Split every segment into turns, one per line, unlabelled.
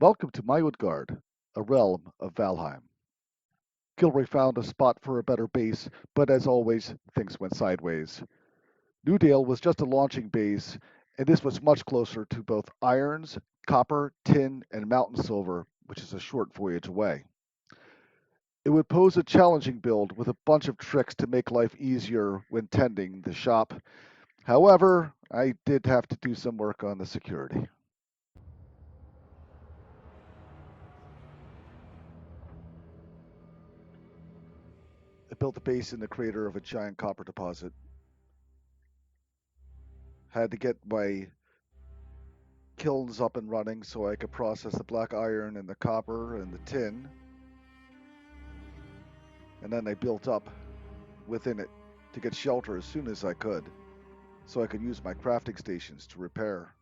Welcome to MyUdgard, a realm of Valheim. Kilroy found a spot for a better base, but as always, things went sideways. Newdale was just a launching base, and this was much closer to both irons, copper, tin, and mountain silver, which is a short voyage away. It would pose a challenging build with a bunch of tricks to make life easier when tending the shop. However, I did have to do some work on the security. I built a base in the crater of a giant copper deposit. Had to get my kilns up and running so I could process the black iron and the copper and the tin. And then I built up within it to get shelter as soon as I could so I could use my crafting stations to repair.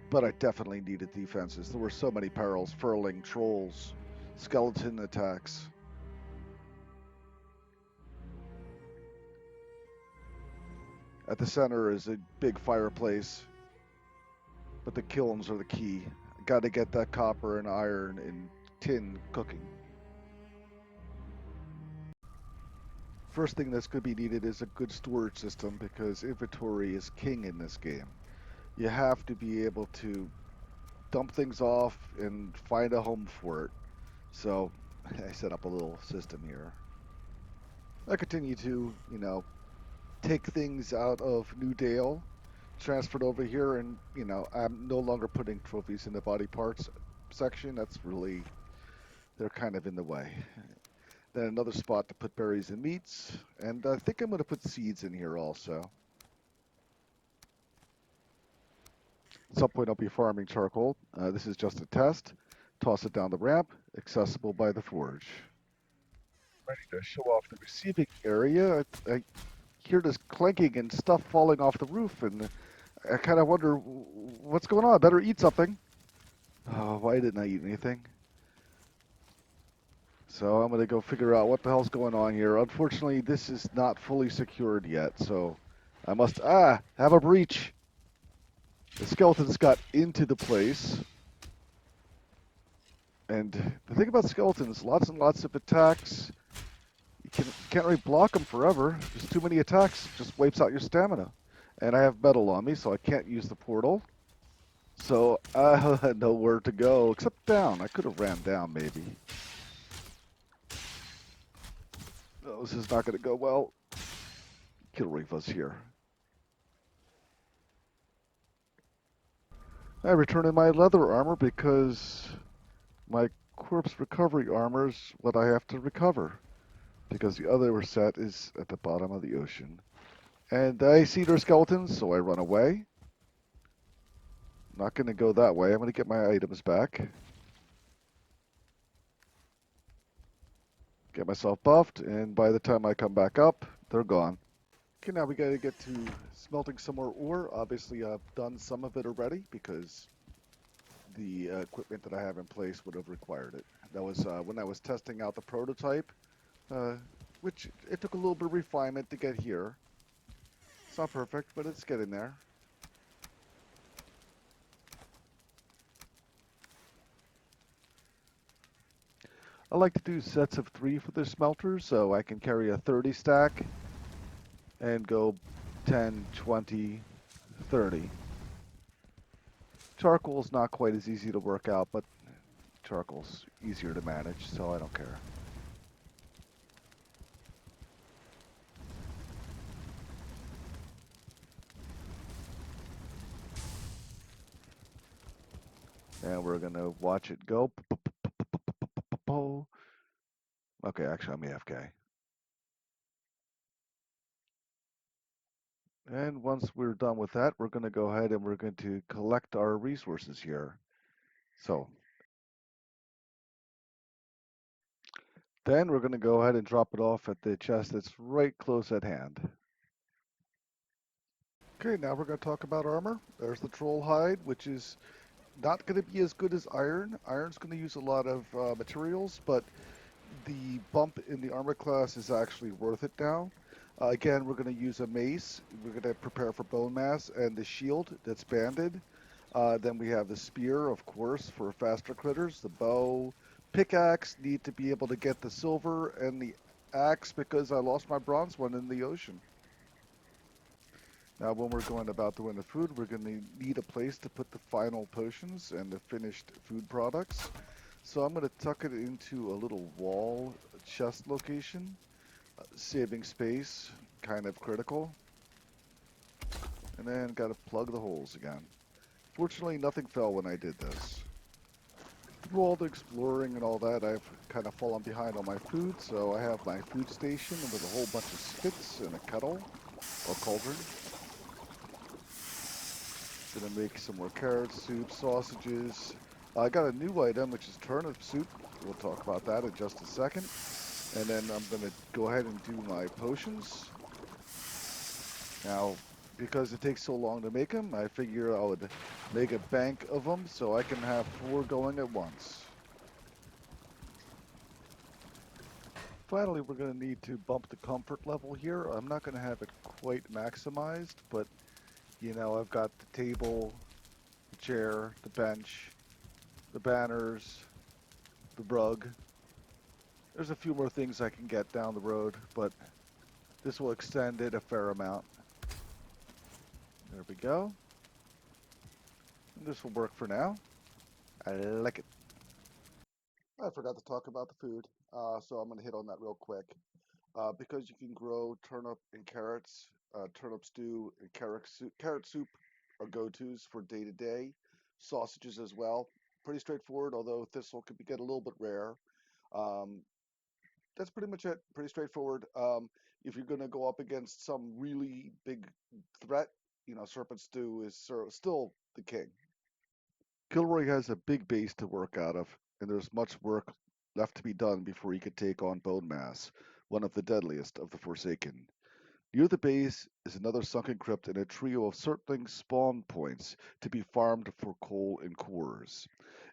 But I definitely needed defenses. There were so many perils, furling, trolls, skeleton attacks. At the center is a big fireplace, but the kilns are the key. I got to get that copper and iron and tin cooking. First thing that's going to be needed is a good storage system because inventory is king in this game. You have to be able to dump things off and find a home for it. So I set up a little system here. I continue to, take things out of New Dale, transferred over here, and, I'm no longer putting trophies in the body parts section. That's really, they're kind of in the way. Then another spot to put berries and meats, and I think I'm going to put seeds in here also. At some point I'll be farming charcoal. This is just a test. Toss it down the ramp, accessible by the forge. Ready to show off the receiving area. I hear this clanking and stuff falling off the roof, and I kind of wonder what's going on. I better eat something. Oh, why didn't I eat anything? So I'm going to go figure out what the hell's going on here. Unfortunately, this is not fully secured yet, so I must, have a breach. The skeletons got into the place. And the thing about skeletons, lots and lots of attacks. You can't really block them forever. Just too many attacks just wipes out your stamina. And I have metal on me, so I can't use the portal. So I had nowhere to go except down. I could have ran down, maybe. No, this is not going to go well. Kilroy was here. I returned my leather armor because my corpse recovery armor is what I have to recover. Because the other set is at the bottom of the ocean. And I see their skeletons, so I run away. Not going to go that way. I'm going to get my items back. Get myself buffed, and by the time I come back up, they're gone. Okay, now we got to get to smelting some more ore. Obviously, I've done some of it already because the equipment that I have in place would have required it. That was when I was testing out the prototype, which it took a little bit of refinement to get here. It's not perfect, but it's getting there. I like to do sets of 3 for the smelters, so I can carry a 30 stack and go 10, 20, 30. Charcoal's not quite as easy to work out, but charcoal's easier to manage, so I don't care. And we're gonna watch it go. Okay, actually I'm AFK. And once we're done with that, we're gonna go ahead and we're going to collect our resources here. So then we're gonna go ahead and drop it off at the chest that's right close at hand. Okay, now we're going to talk about armor. There's the troll hide, which is not going to be as good as iron. Iron's going to use a lot of materials, but the bump in the armor class is actually worth it now. Again, we're going to use a mace. We're going to prepare for bone mass and the shield that's banded. Then we have the spear, of course, for faster critters. The bow, pickaxe, need to be able to get the silver, and the axe because I lost my bronze one in the ocean. Now, when we're going about doing the food, we're going to need a place to put the final potions and the finished food products. So I'm going to tuck it into a little wall chest location, saving space, kind of critical. And then got to plug the holes again. Fortunately, nothing fell when I did this. Through all the exploring and all that, I've kind of fallen behind on my food, so I have my food station with a whole bunch of spits and a kettle or cauldron. Gonna make some more carrot soup, sausages. I got a new item, which is turnip soup. We'll talk about that in just a second. And then I'm gonna go ahead and do my potions. Now, because it takes so long to make them, I figure I would make a bank of them so I can have 4 going at once. Finally, we're going to need to bump the comfort level here. I'm not going to have it quite maximized, but I've got the table, the chair, the bench, the banners, the rug. There's a few more things I can get down the road, but this will extend it a fair amount. There we go. And this will work for now. I like it. I forgot to talk about the food, so I'm going to hit on that real quick. Because you can grow turnip and carrots, turnip stew and carrot soup are go-tos for day to day. Sausages as well. Pretty straightforward, although thistle could get a little bit rare. Um, that's pretty much it. Pretty straightforward. If you're going to go up against some really big threat, serpent stew is still the king. Kilroy has a big base to work out of, and there's much work left to be done before he could take on Bone Mass, one of the deadliest of the Forsaken. Near the base is another sunken crypt and a trio of circling spawn points to be farmed for coal and cores.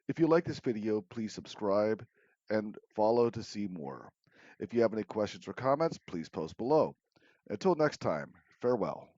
If you like this video, please subscribe and follow to see more. If you have any questions or comments, please post below. Until next time, farewell.